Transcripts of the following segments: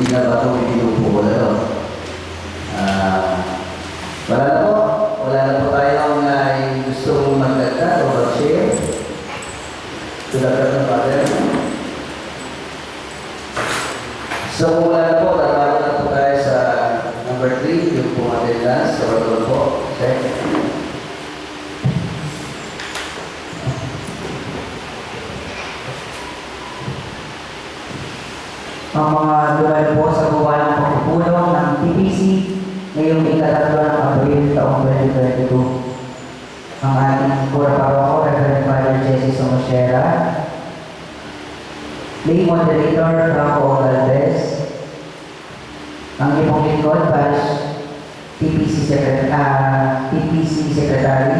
na ba itong ibinupo ko na ito? Wala na po. Wala na po tayong gustong magdagdag o mag-share. Tulad ng Father. So, wala na po. Tatawag na po tayo sa number 3, yung pong attendance. So, ito po. Check. Ang mga lugar po sa gawa ng pagpupulong ng TPC ngayong ikatatlo ng Abril taong 2022. Ang ating core paroko, Reverend Father Jesse Somosera, Lay Moderator Franco Galvez, ang ipong lingkod, Parish TPC Secretary,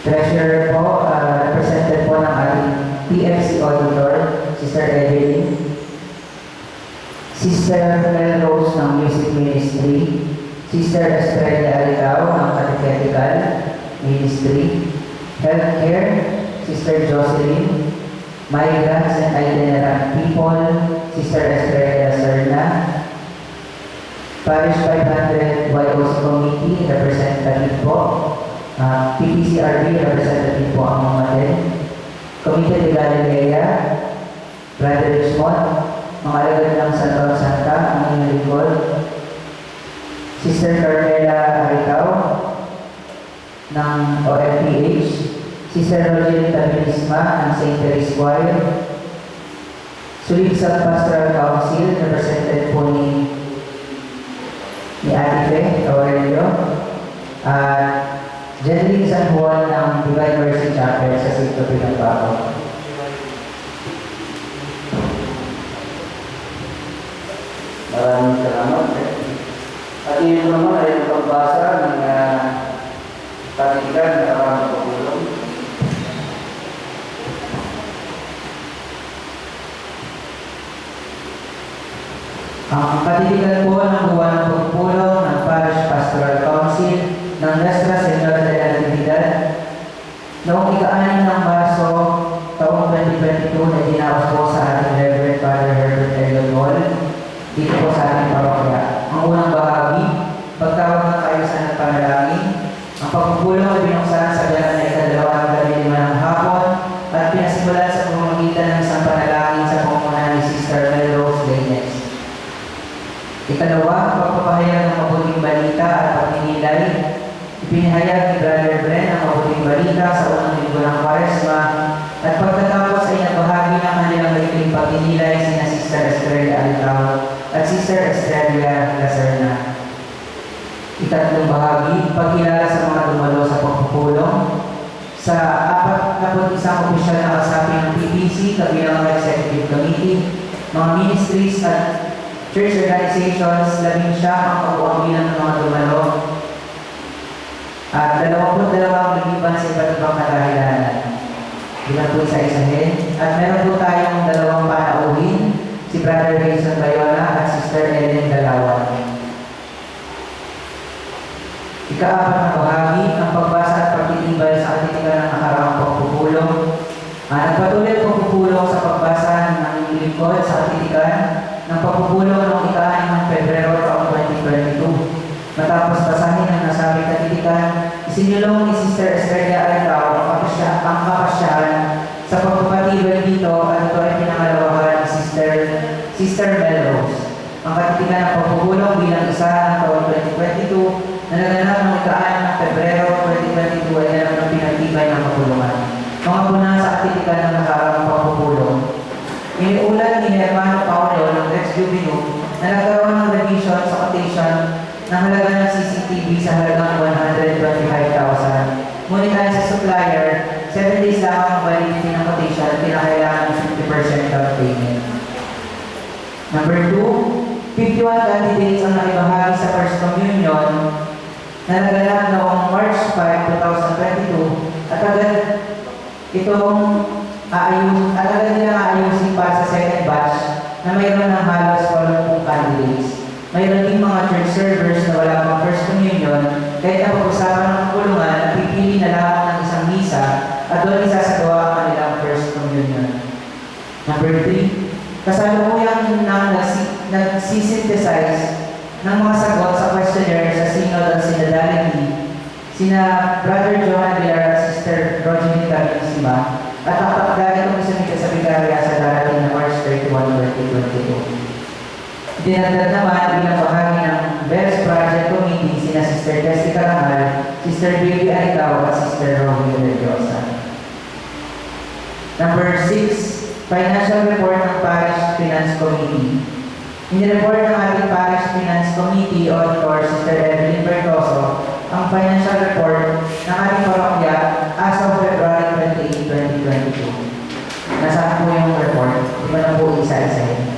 Treasurer po, represented po ng ating PFC Auditor, Sister Evelyn, Sister Melrose ng Music Ministry, Sister Estrella Aricao ng Catechetical Ministry, Healthcare, Sister Jocelyn, Migrants and Itinerant People, Sister Estrella Serna, Parish 500 YOC Committee, representative po, PPCRB, representative po ang mga din, Committee de Galilea, Brother Richmond, mga alagad ng Santa Santa, ang inyong lingkod, Sister Carmela Aricao ng OFPH, Sister Rogelita Tabilisma ng St. Teresa Choir, Suligsag Pastoral Council, represented po ni Ate Fe Aurelio, at Jeneline San Juan ng Divine Mercy Chapel sa Sito Pinagbago. Maraming salamat. At iyon naman ay ang pagbasa ng katitigan na karang pagpulong. Ang katitigan po ng gawa ng pagpulong ng Parish Pastoral Council ng Nuestra Señora de la Natividad noong ika-6 ng Marso taong 2022 na dinaos po sa ating Reverend Father Herbert Elliot Hall dito po sa ating parokya. Ang unang bahagi, pagtawag na tayo sa nagpanalangin, ang pagpupulong ay binuksan sa galang na ika-2:15 ng hapon at pinasimulan sa pamamagitan ng isang panalangin sa pamumunan ni Sister Melrose Lainez. Ikalawa, pagpapahayag ng mabuting balita at pagninilay. Ipinahayag ni Brother Bren ang mabuting balita sa unang linggo ng Kwaresma at pagkatapos ay nagbahagi ng kanilang maikling pagninilay sina Sister Estrella Aricao at Sister Estrella Lacerna. Ikatlong bahagi, pagkilala sa mga dumalo sa pagpupulong. Sa 41 opisyal na kasapi ng PPC, kabilang ang Executive Committee, mga ministries at church organizations, 11 ang kabuang bilang ng mga dumalo at 22 nagiban sa iba't ibang kadahilanan. Bilang po isa-isahin. At meron po tayong 2 panauhin, si Brother Jason Bayona at Sister Ellen Dalawan. Ika-4 na bahagi, ang pagbasa at pagtitibay sa katitigan ng nakaraang pagpupulong. Nagpatuloy ang pagpupulong sa pagbasa ng lingkod sa katitigan ng pagpupulong noong ika-6 ng Pebrero taong 2022. Matapos basahin ang nasabing katitikan, isinulong ni Sister Estrella Aricao ang kapasyahan sa pagpapatibay dito at ito ay pinangalawahan ni Sister Melrose. Ang katitikan ng pagpupulong bilang isa ng taong 2022 na naganap ng ika-6 ng Pebrero 2022 ay alam ng pinagtibay ng kapulungan. Mga puna sa katitikan ng nakaraang pagpupulong. Iniulat ni Hermano Paulo ng Rex Juvenum na nagkaroon ng revision sa quotation ng halaga ng CCTV sa halagang 125,000. Ngunit ayon sa supplier, 7 days lang ang validity ng quotation at kinakailangan ng 50% down payment. Number 2, 51 candidates ang nakibahagi sa First Communion na naganap noong March 5, 2022 at agad itong agad nilang aayusin para sa second batch na mayroon ng halos 80 candidates. Mayroon din mga church servers na wala pang First Communion, kahit na pag-usapan ng kulungan, napipili na lamang ng isang misa at doon isasagawa ang kanilang First Communion. Number 3, Kasalukuyang nang nagsisynthesize ng mga sagot sa questionnaire sa Synod of Synodality, sina Brother Johan Villar at Sister Rogelyn Carlissima, at ang pagdali kong isumita sa Vicaria sa darating na March 31, 2022. Dinagdag naman bilang bahagi ng BERS Project Committee sina Sister Tessie Carangal, Sister Baby Aricao at Sister Romy Religiosa. Number 6, Financial Report ng Parish Finance Committee. Inireport ng ating Parish Finance Committee Auditor, Sister Evelyn Bertoso, ang financial report ng ating parokya as of February 28, 2022. Nasaan po yung report? Di ba na po isa-isahin?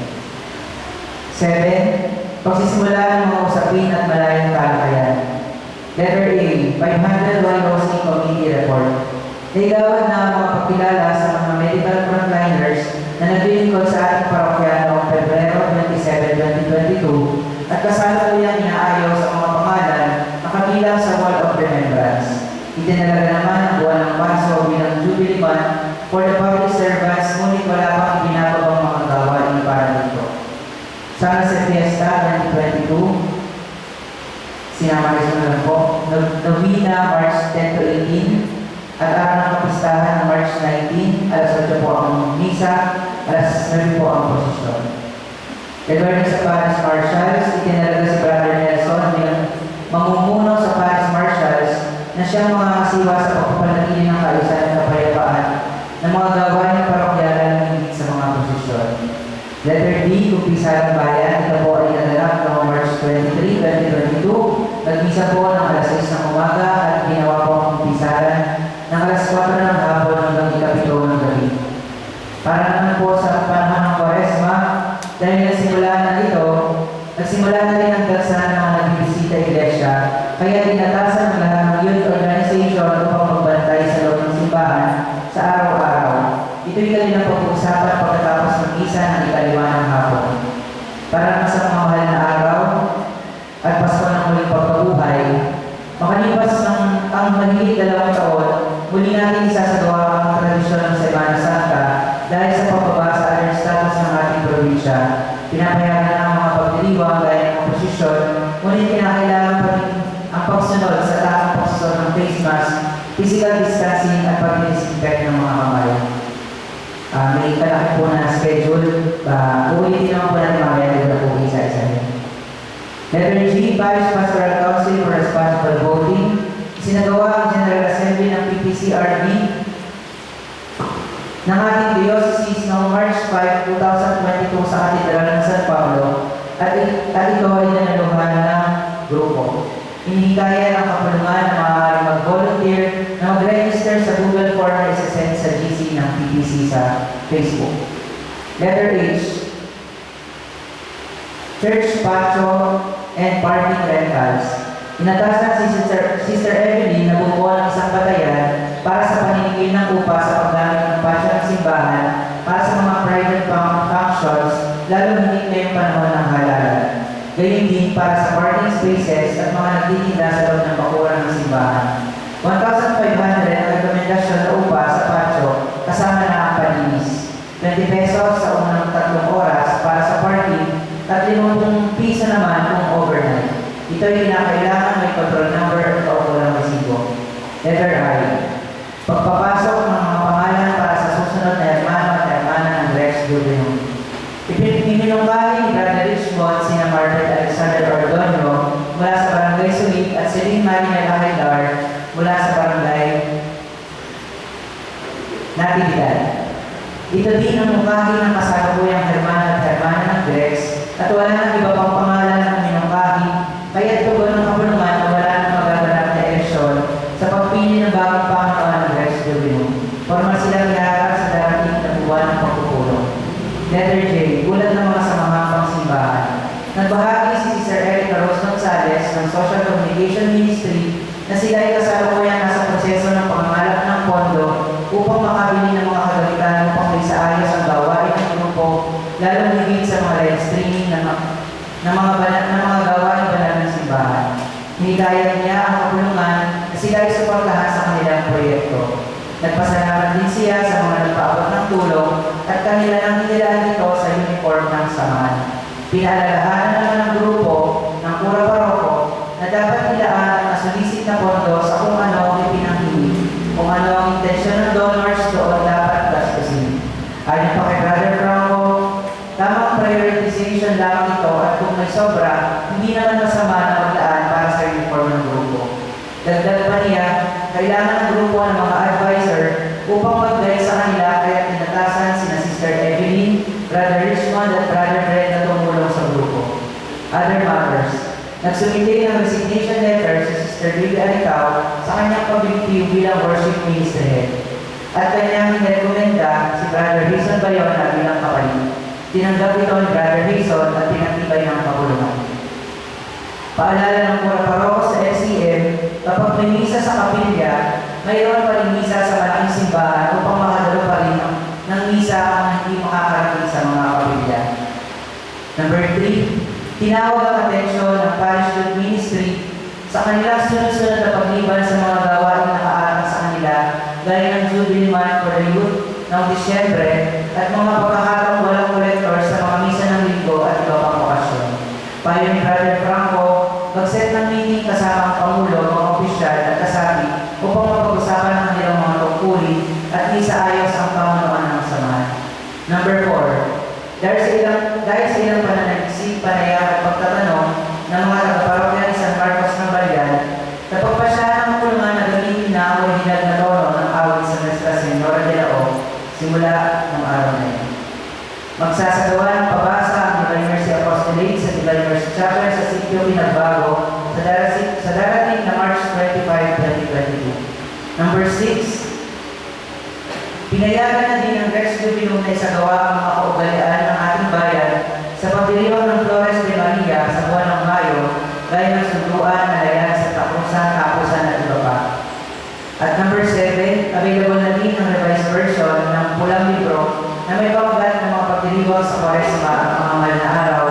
7. Pagsisimula ng mga usapin at malayang talakayan. Letter A, 501 Hosting Committee Report. Naigawan na ang mga pagkilala sa mga medical frontliners na naglilingkod sa ating parokya noong Pebrero 27, 2022 at kasalukuyang inaayos ang mga pangalan na kabilang sa Wall of Remembrance. Itinalaga naman ang buwan ng Marso bilang Jubilee Month for the public servants, ngunit wala pang ginagawang mga gawain para dito. Sana sa Fiesta 2022, sinama rin na lang po, Novena March 10 to 18, at araw ng kapistahan ng March 19, alas 8 po ang misa, alas 9 po ang prosesyon. Regarding sa Parish Marshals, itinalaga si Brother Nelson bilang mamumuno sa Parish Marshals na siyang mga kasiwa sa pagpapanatili ng kaayusan at kapayapaan ng mga gawain ng parokyalan ng higit sa mga prosesyon. Letter D, Kumpisalang Bayan, ito po ay naganap noong March 23, 2022. Nagmisa po ng alas 6 ng umaga at ginawa po ang kumpisalan ng alas 4 ng hapon hanggang ikapito ng gabi. Para naman po sa panahon ng Kwaresma, dahil nagsimula na rin ang dagsahan ng mga nagbibisita iglesia, kaya tinatasan ng lahat ng youth organization upang magbantay sa loob ng simbahan sa araw-araw. Ito'y kanilang pag-uusapan pagkatapos ng misa ng ikaliwa ng hapon. Para naman sa mga mahal na araw at Pasko ng muling pagkabuhay, makalipas ng ang mahigit 2 taon, muli natin isasagawa ang tradisyon ng Semana Santa dahil sa pagbaba sa alert status ng ating probinsya. Pinapayagan na ang mga pagdiriwang gaya ng komposisyon, ngunit kinakailangan pa rin ang pagsunod sa tamang pagsusunod ng face mask, physical distancing at pag-disinfect ng mga kamay. May kalaki po na schedule, uulitin naman po natin mamaya na po isa-isa. Letter G, Parish Pastoral Council for Responsible Voting. Sinagawa ang General Assembly ng PPCRB ng ating diocese noong March 5, 2022 sa Katedral ng San Pablo at ito ay nanaluhan ng grupo. Hinihikaya ng kapulungan na maaaring mag-volunteer na mag-register sa Google Form na isasend sa GC ng PPC sa Facebook. Letter H, Church Patio and Parking Rentals. Inatasan si Sister Evelyn na bumuo ng isang batayan para sa paninigil ng upa sa paggamit ng patio ng simbahan para sa mga private functions, lalo hindi ngayong panahon ng halalan. Gayun din para sa parking spaces at mga nagtitinda sa loob ng bakuran ng simbahan. 1,500 ang rekomendasyon na upa sa patio kasama na ang palinis. 20 pesos sa unang 3 oras para sa parking at 50 piso naman kung overnight. Ito ay kinakailangan may control number at kaukulang ng resibo. Letter I, pagpapasok ng mga pangalan para sa susunod na hermano at hermana ng Rex Juvenum. Iminungkali ni Brother Richmond sina Margaret Alexander Ordonio mula sa Barangay Sulit at Celine Marina Haidar mula sa Barangay Natividad. Ito din ang mungkahi ng kasalukuyang hermana at hermana ng Rex at wala nang iba pang pangalan ng minungkahi, kaya tugon ng kapulungan na wala nang magaganap na eleksyon sa pagpili ng bagong pangalawa ng Rex Juvenum. Formal silang iharap sa darating na buwan ng pagpupulong. Letter J, ulat ng mga samahang pangsimbahan. Nagbahagi si Sister Erica Rose Gonzalez ng Social Communication Ministry na sila ay kasalukuyang nasa proseso ng pangangalap ng pondo upang makabili ng mga kagamitan upang may saayos ang gawain ng grupo, lalo higit sa mga live streaming ng mga gawain banal ng simbahan. Hinihikayat niya ang kapulungan na sila ay suportahan sa kanilang proyekto. Nagpasalamat din siya sa mga nagpaabot ng tulong at kanila nang hinilaan ito sa unit Pinaalalahanan naman ng grupo ng Pura Paroko na dapat nilaan ang nasulisit na pondo sa kung ano ang ipinanghiling, kung ano ang intensyon ng donors doon dapat gastusin. Ayon pa kay Brother Franco, tamang prioritization lamang ito at kung may sobra, hindi naman masama na maglaan para sa reform ng grupo. Dagdag pa niya, kailangan ng grupo ng mga advisor upang magbigay sa kanila kaya tinatasan sina Sister Evelyn, Brother Richmond at Brother Fred na tumulong sa grupo. Other matters. Nagsumite ng resignation letter si Sister Lily Aricao sa kanyang pabilitiw bilang worship minister head at kanyang nirekomenda si Brother Hazel Bayona bilang kapalit. Tinanggap ito ni Brother Hazel at pinatibay ng kapulungan. Paalala ng Pura Paroko sa FCM, kapag may misa sa kapilya, mayroon pa rin misa sa malaking simbahan upang makadalo pa rin ng misa ang hindi makakarating sa mga kapilya. Number 3, tinawag ang atensyon ng Parish Youth Ministry sa kanilang sunod-sunod na pagliban sa mga gawain na nakaarang sa kanila gaya ng Jubilee Month for the Youth noong Disyembre at mga pagkakataong walang collector sa mga misa ng linggo at iba pang okasyon. Payo ni Brother Franco, mag-set ng meeting kasama ang Pangulo, mga opisyal at kasabi upang mapag-usapan ang kanilang mga tungkulin at isaayos ang pamunuan ng samahan. Number 4, dahil sa ilang pananalisik, panayam at pagtatanong ng mga taga-parokya ni San Marcos ng Balian, napagpasyahan ang kulungan na gamitin na ang orihinal na tono ng awit sa Nuestra Señora de la O simula ng araw na yun. Magsasagawa ng pabasa ang Divine Mercy Apostolate sa Divine Mercy Chapel sa Sitio Pinagbago sa darating na March 25, 2022. Number 6, pinayagan na din ng Rex Jubilum na isagawa ang mga kaugalian ng ating bayan sa pagdiriwang ng Flores de Maria sa buwan ng Mayo gaya ng sunduan na layan sa tapusan, at iba pa. At number 7, available na din ang revised version ng Pulang Libro na may pamagat ng mga pagdiriwang sa Kwaresma at mga mahal na araw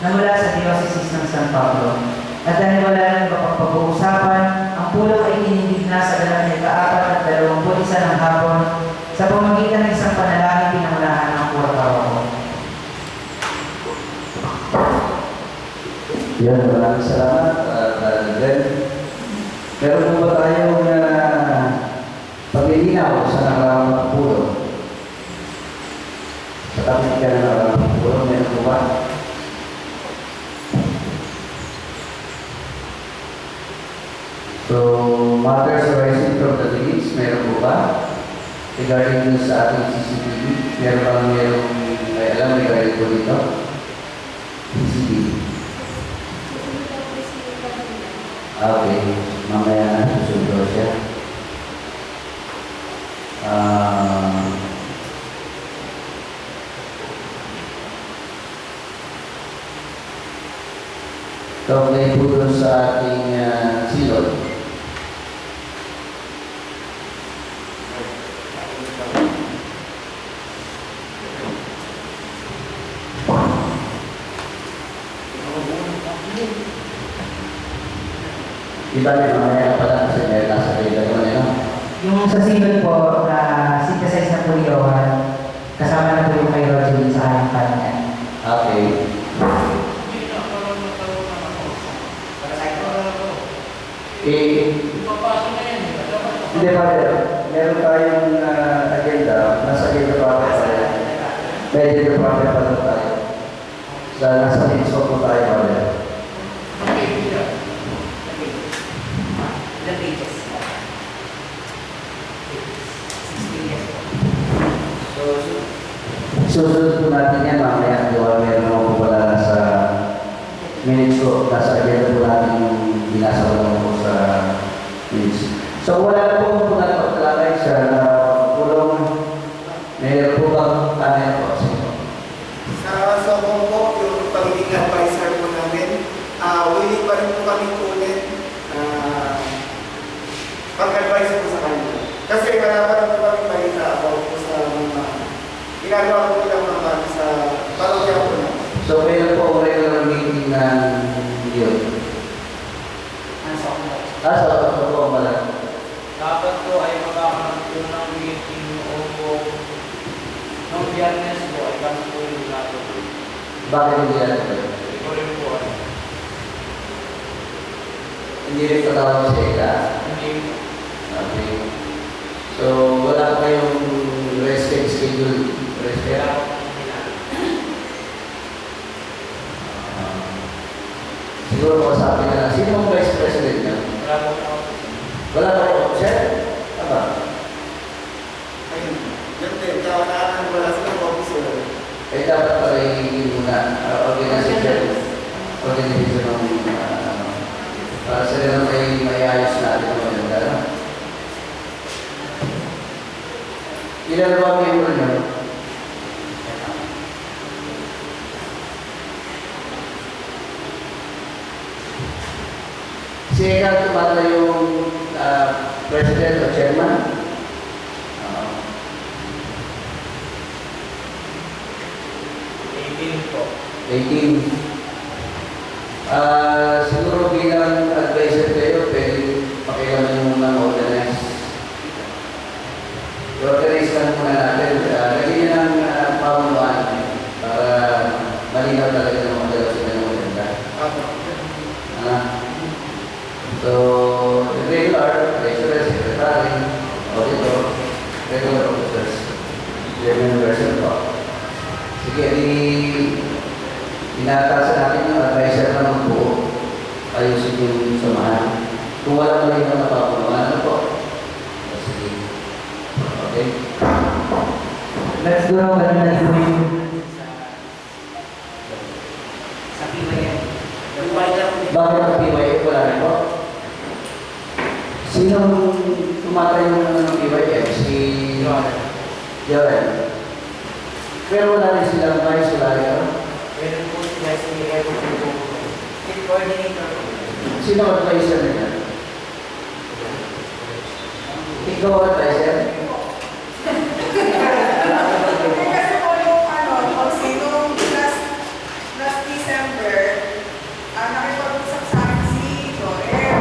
na mula sa Diocese ng San Pablo. At dahil wala nang iba pang pag-uusapan, ang pulang ay tinindig na sa 24 ng hapon sa pamamagitan ng isang panalangin pinangunahan ng Pura Paroko. Yan, maraming salamat, Brother Glenn. Meron po ba tayong paglilinaw sa nakaraang pulo? Sa topic ka na nakaraang pulo, meron po ba? So, matters arising from the leads, meron po ba? Regarding dun sa ating CCTV, merong may alam regarding po dito? CCTV. Okay, mamaya na susunod siya. Kaugnay po doon sa ating silod. Iba rin mamaya pala kasi may nasa kayo naman yun. Yung sa silod po na synthesize na po yung kasama na po yung kay Roger sa kanyang kanya. Okay. Hindi pa rin. Meron tayong agenda. Nasa agenda pa ako tayo. May agenda pa rin pa tayo. Nasa linso po tayo pa rin. Susunod po natin yan mamaya. Meron ako po pala sa minutes ko. Nasa agenda po natin yung binasa ko lang po sa minutes. So wala na po po na pagkalagay sa pulong. Meron po bang tanay po sa ito? Sa po, yung pagiging advisor po namin, willing pa rin po kami ulit pag-advise po sa kanila. Kasi wala pa rin po kami balita about po sa mga ginagawa po nilang mga sa parokya po na. So meron po regular meeting ng yun. So po pala. Dapat po ay magkakaroon po ng meeting o po ng Biyernes po ay kami po yung natuloy. Bakit hindi natuloy? Hindi ko rin po alam. Hindi rin patawag sa ika. Hindi po. Okay. So, wala kayong respect schedule. Kaya Respect. ako kung hinala. Siguro kausapin na lang. Sino ang vice president niyo? Wala po ako. Wala ba kayo? Sir? Aba? Ayun. Yan din, kaya wala silang officer. Eh, dapat pala hihingin muna organization ng para sa ganun may ayos natin ang maganda. No? Ilan ba ang member nyo? Si Eka tumata yung president o chairman? Uh, 18 po. 18. Siguro bilang advisor kayo, pwede pakialaman yung mga organize. I-organize lang muna natin. Lagyan nyo ng pamunuan para malinaw talaga ng mga dalaw sila ng maganda. So, regular, treasurer, secretary, auditor, regular officers, chairman person po. Sige, inatasan natin yung advisor na magbuo. Ayusin yung samahan. Kung wala mo rin na napapunuan, ano po? Sige. Okay. Let's go now, ganun na po yung sa PYM. Bakit ang PYF wala rin po? Sinong tumatay ng PYF? Si Joel. Pero wala rin silang vice, wala rin ano? Meron po sila si Evo po. Team coordinator po. Sino ang advisor nila? Ikaw ang advisor? Kasi po yung kung sinong last December, nakipag-usap sa akin si Joel.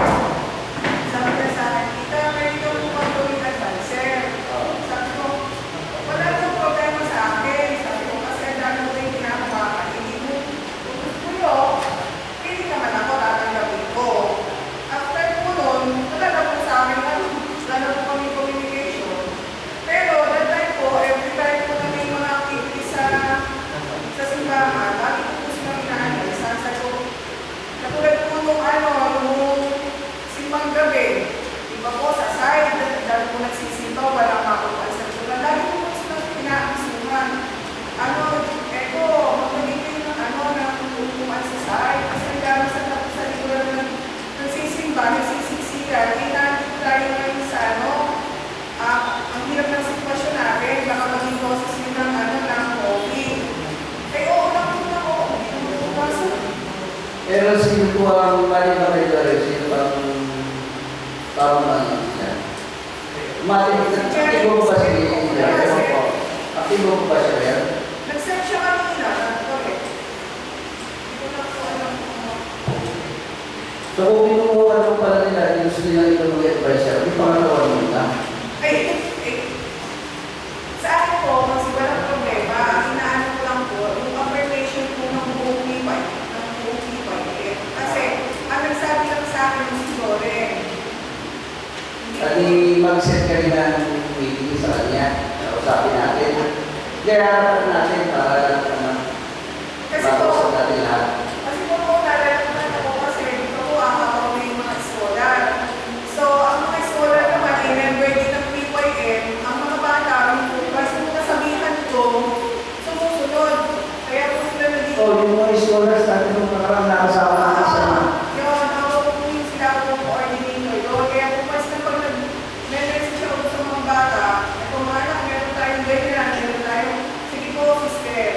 Sabi niya sa akin, kita, pwede ka po mag-gawin advisor. Sabi ko, wala nang problema sa akin. Sabi ko, kasi ang dami ko yung ginagawa. Hindi mo, kung gusto pili naman ako, tatanggapin ko. After po nun, wala na po sa akin, wala na po kami communication. Pero that time po, every time po na may mga activities sa simbahan, lagi po po silang inaalis. Sabi ko, katulad po nung simbang gabi, iba po sa side, dahil po nagsisimba, walang makukuha sa lugar. Lagi po po silang inaasuhan. Eto, magpagiging ng upuan sa side. Kasi ang dami sa lugar ng sisimba, nagsisiksikan, nandito tayo ngayon sa ang hirap ng sitwasyon natin, baka maging boses yun ng COVID. Eh, oo lang po ako. Pero sino po ang mali ba kayo rin? Sino bang pamunuan sila? Aktibo mo ba siya? Aktibo mo ba siya? Nag-search siya kanina, correct. Hindi ko na po alam kung So kung kinukuha mo pala nila, gusto nila ito mag-advisor, hindi pa nga tawag mo na. sa akin po, kasi walang problema, ang inaano ko lang po, yung affirmation po ng buong Pipay, kasi, ang nagsabi lang sa akin si Lore, At mag-set ka rin ng meeting sa kanya, usapin natin. Kaya natin para kasi po, makausap natin lahat. kasi po nalalaman ako kasi dito po ako may mga scholar. So, ang mga scholar naman, member din ng PYM, ang mga bata, kasi kung kasabihan ko, sumusunod. Kaya po sila naging... So yung mga scholars natin nung nakarang nakasama natin sa Yun, ako po yung sila po coordinator doon. Kaya po mas na pag nag-message ako sa mga bata, kung anak, meron tayong ganyan, meron tayong, sige po, sister.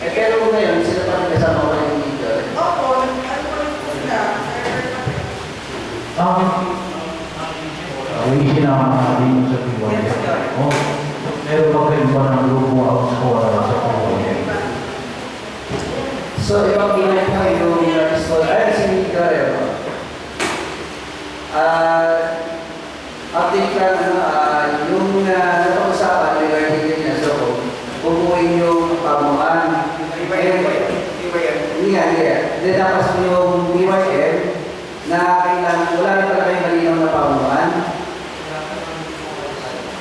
Eh pero ngayon, sila pa rin kasama ko yung leader. Opo, ano pa rin po sila. Ang isinamahalin sa PYM. Oh, meron ba kayo ba ng grupo ang scholar sa PYM? So ibang ginay po yung scholar, ay si Guerrero. Update ka yung napag-usapan regarding din na so, bubuin yung pamuhan. PYM. Yun nga, hindi dapat sa yung BYM na kailangan, wala na pala kayong malinaw na pamunuan.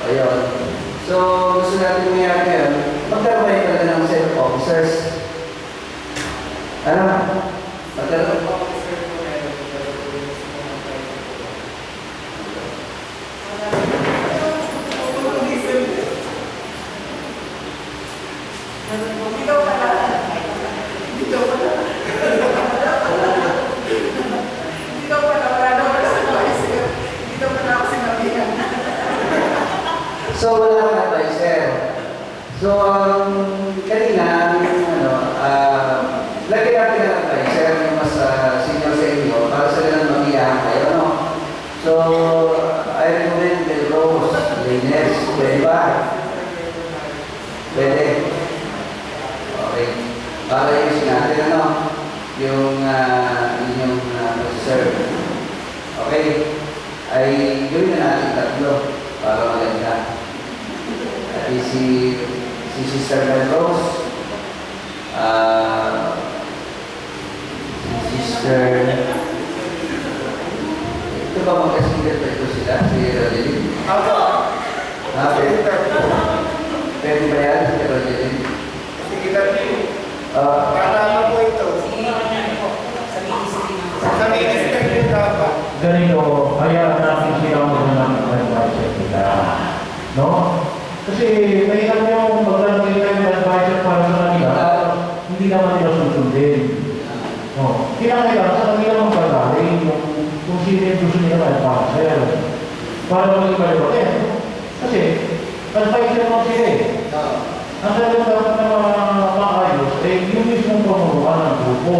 Ayun. So, gusto natin mangyari ngayon, magkaroon kayo talaga ng set of officers. Ano? Magkaroon. Dito pala. Dito pala. Dito pala. Wala na wala sa advisor. Dito pala ako sinabihan. So, wala kang advisor. So, kanina, lagyan natin ng advisor yung mas senior sa inyo para sa ganun mag-iyahan kayo, no? So, I recommend Del Rose, Lines, pwede ba? Pwede. Okay. Para yung natin, ano? Yung inyong serve. Okay. Ay, gawin na natin tatlo para maganda. At si Sister Melrose, si Sister, ito ba magkasigat pa ito sila? Si Rogelin? Ako. Pwede ba yan si Rogelin? Sige na rin. Kailangan po ito. Sa minister din dapat. Ganito, hayaan natin sila muna ng advisor nila. No? Kasi mahirap yung maglagay kayo ng advisor para sa kanila, hindi naman nila susundin. No? Kinakailangan sa kanila magpagaling kung sino yung gusto nila ng advisor. Para mag-iba-iba. Kasi, advisor mo sila eh. Ang talagang dapat na maayos, yung mismong pamunuan ng grupo.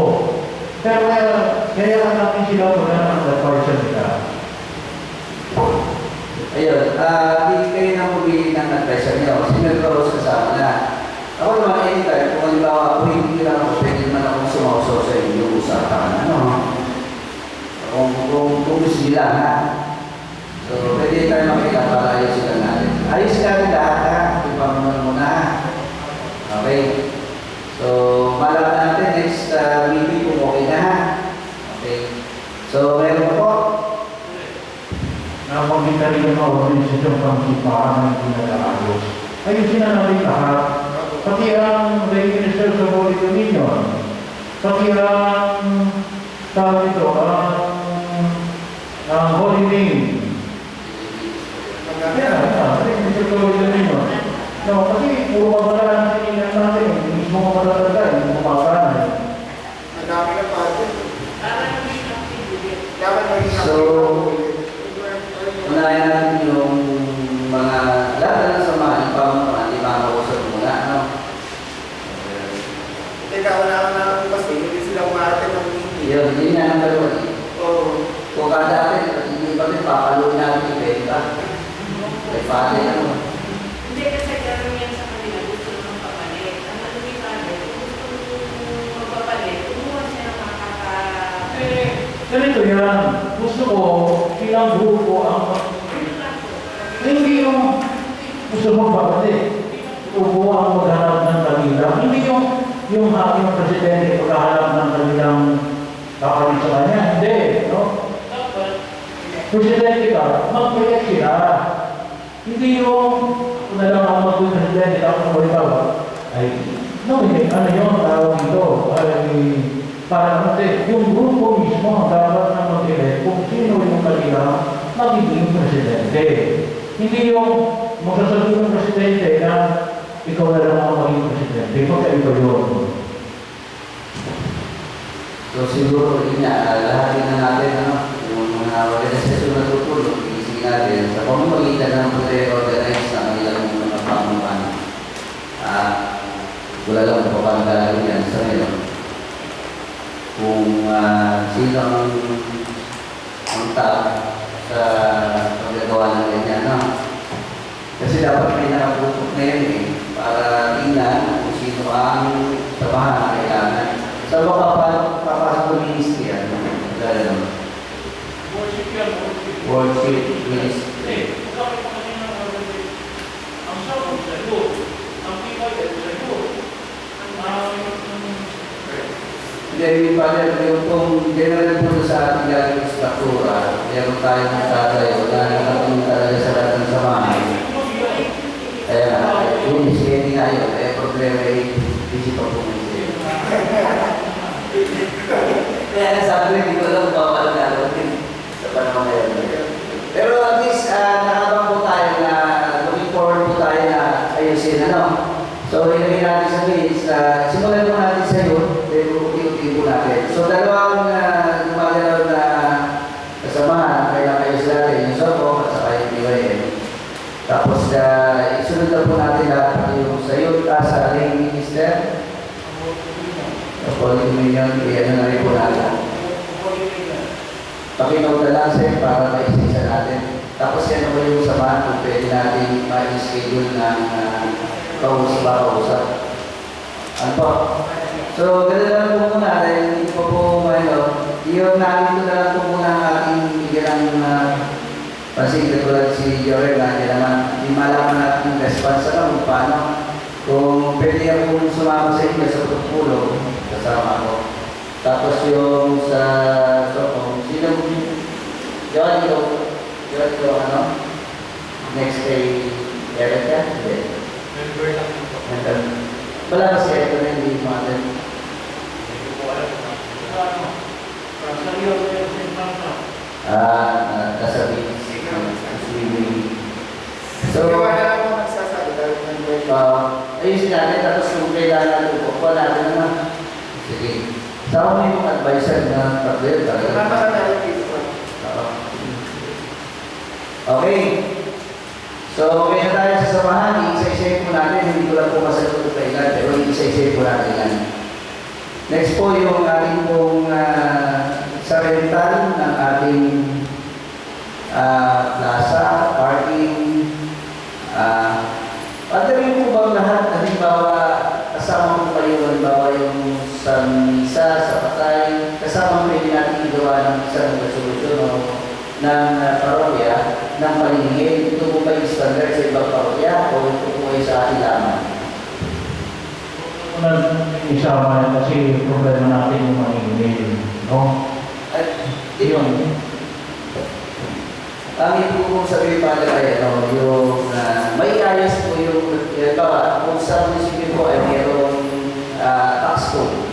Pero kaya natin sila muna ng advisor nila. Ayun, hindi kayo nang pumili ng advisor niyo. Si Melrose kasama na. Ako naman, anytime, kung halimbawa ako hindi lang ako, pwede naman akong sumausaw sa inyo usapan. Ano? Kung gusto nila, ha? So, pwede tayo makita para ayos sila natin. Ayos natin lahat, ha? Yung pamunan muna. Okay? So, malaman natin next meeting kung okay na, ha? Okay. So, meron po. Nabanggit na rin yung mga organisasyon pang sipaan ng pinag-aayos. Ayusin na natin lahat. Pati ang Minister sa Holy Communion. Pati ang tawag ito, ang Holy Name. Minister sa Holy Communion. No, kasi puro mabalahan sa inyo natin. Yung mismo mabalahan, yung mabalahan. Ang dami na pa ito. Dapat maging So, unahin natin yung mga lahat na samahan yung pamunuan, di ba makausap muna, ano? Teka, wala na ako kasi hindi sila umarte ng meeting. Yun na ang dalawa. Oo. Kung kada atin, hindi pa rin papaluin natin yung benta. May pati, ano? Hindi kasi gano'n yan sa kanila, gusto nang papalit. Ang ano ni Father, gusto nung magpapalit, umuha siya ng makaka... Ganito yan. Gusto ko, ilang grupo ang... Hindi yung gusto mo babalik. Grupo ang maghanap ng kanila. Hindi yung aking presidente maghanap ng kanilang kapalit sa kanya. Hindi. No? Presidente ka, mag-project sila. Hindi yung kung na lang ako mag-presidente ako mag-ikaw. Ay, no, hindi. Ano yun? Tawag dito. Ay, para natin, yung grupo mismo ang dapat na mag-elect kung sino yung kanila magiging presidente. Hindi yung magsasabi ng presidente na ikaw na lang ang magiging presidente. Magkaiba yun. So siguro yun nga, lahatin na natin, ano, yung mga organisasyon na tutulong, iisipin natin sa pamamagitan ng pre-organize na kanilang mga pamunuan. Wala lang kung paano gagawin yan sa ngayon. Kung sino ang tao sa paggagawa ng ganyan, no? Kasi dapat may nakaputok na yun eh, para tingnan kung sino ang tabahan na kailangan. Sa mga papasok ng ministry, ano? Worship ministry. Ang sabon sa Diyos, ang pipay sa Diyos, David Father, yung pong general po sa ating gagawin struktura, meron tayong tatayo na nakatingin talaga sa lahat ng samahan. Kaya yung iskeni nga yun, kaya problema ay busy pa po ngayon. Kaya sabi ko, hindi ko alam bawal na sa panahon ngayon. Pero at least, nakabang po tayo na looking forward po tayo na ayusin, ano? So, ilagay natin sa minutes, simulan po natin sa yun, then uti-uti po natin. So, dalawang gumagalaw na kasamahan, kaya ayos natin yung Sopo at saka yung BYM. Tapos, isunod na po natin lahat pati yung sa yun, sa lay minister. Kapag Dominion, iyan na rin po natin. Pakinaw na lang sir para maisisa natin. Tapos yan naman yung samahan kung pwede natin ma-schedule ng kausap. Ano po? So, gano'n lang po muna dahil hindi pa po yung namin na lang po muna ang ating bigyan ng pansin katulad si Jorel na naman hindi malaman natin yung response kung paano. Kung pwede ako sumama sa inyo sa pagpulong, kasama ko. Tapos yung sa Sopo, sino Johan, ano? Next kay Eric ka? Hindi. Member lang po. Wala ba si Eric na hindi natin? Hindi ko alam. Kasabi. So, Gawa na lang ako nagsasabi dahil ayusin natin, tapos kung kailangan natin po natin naman. Sige. Sa ako yung advisor na pag-deal talaga. Napakadali dito po. Okay. So, okay na tayo sa samahan. I-isa-isa po natin. Hindi ko lang po masagot ito kailan, pero i-isa-isa po natin yan. Next po yung ating pong sa rental ng ating plaza, parking. Pagdating po bang lahat, halimbawa, kasama po kayo, halimbawa yung sa misa, sa patay, kasama pwede natin igawa ng isang resolusyon o ng parokya, ng palinigin. Ito po ba yung standard sa ibang parokya o ito po ay sa atin lamang? Isama yan kasi problema natin yung maningil, no? At yun, ang ito po sabihin pa ay yung may ayos po yung kung sa munisipyo po ay mayroong tax code,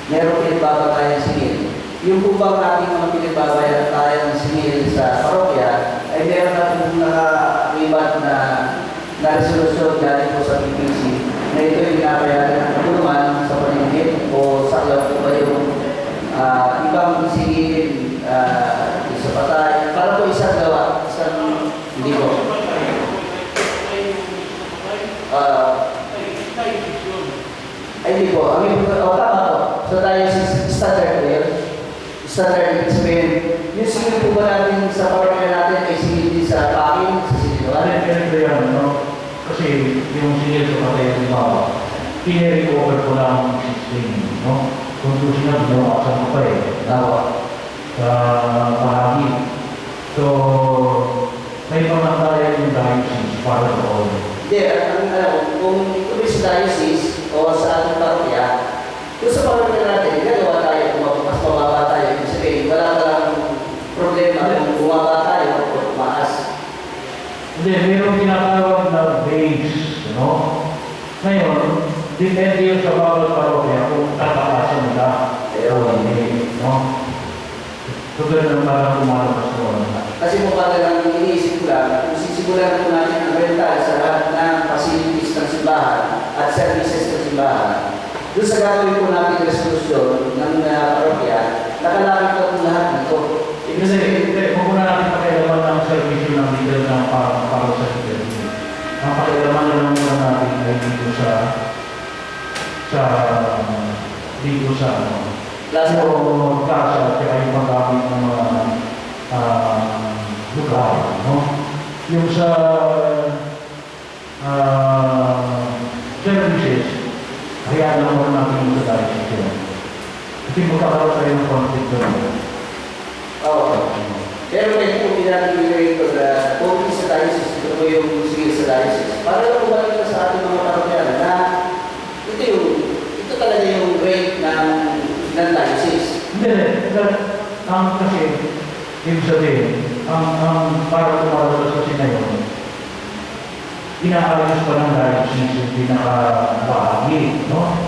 mayroong pinagbababayan singil. Yung po bang ating mga pinagbabayan tayo ng singil sa parokya ay meron na po nakakalibat na resolusyon galing po sa PPC na ito yung pinapayagan ng katulungan sa paligid o sa po ba yung ibang singilin sa patay para po isang gawa, isang hindi po. Ay hindi po, ang tama po. So tayo standard po yun. Standard explain. Yung singil po ba natin sa parokya natin ay singil din sa packing, sa siniluan? Ganito yan, no? Kasi yung singil sa patay, di ba, pinare-recover ko lang ang system, no? Kung gusto na, binawasan ko pa eh. Tawa. Sa bahagi. So, may pangatayan yung diocese para doon. Hindi, ang alam ko, kung ito ba sa diocese o sa ating parokya, kung sa parokya natin, gagawa tayo, kung mas mababa tayo, ibig sabihin, wala lang problema kung bumaba tayo o tumaas. Hindi, mayroong tinatawag na base, no? Ngayon, depende yun sa bawat parokya kung tatakasan nila o hindi, no? So, ganun parang kumalabas doon. Kasi kung baga lang iniisip ko lang, kung sisimulan po natin ang rental sa lahat ng facilities ng simbahan at services ng simbahan, doon sa gagawin po natin resolusyon ng parokya, nakalakit na po lahat nito. Ibig sabihin, kung muna natin pakialaman ng servisyo ng leader ng para sa leader. Ang pakialaman na lang muna natin ay dito sa Plaza. o plaza, kaya yung paggamit ng mga lugar, no? Yung sa services, hayaan lang muna natin yung sa diocese. Kasi magkakaroon tayo ng conflict doon. Oo. Pero may kung pinag-ibigay ito na kung sa diocese, ito po yung sige sa diocese. Para lang bumalik sa ating mga parokya na ito talaga yung rate ng diocese. ang kasi, ibig sabihin, ang para lumalalas kasi ngayon, inaayos pa ng license yung pinaka-bahagi, no?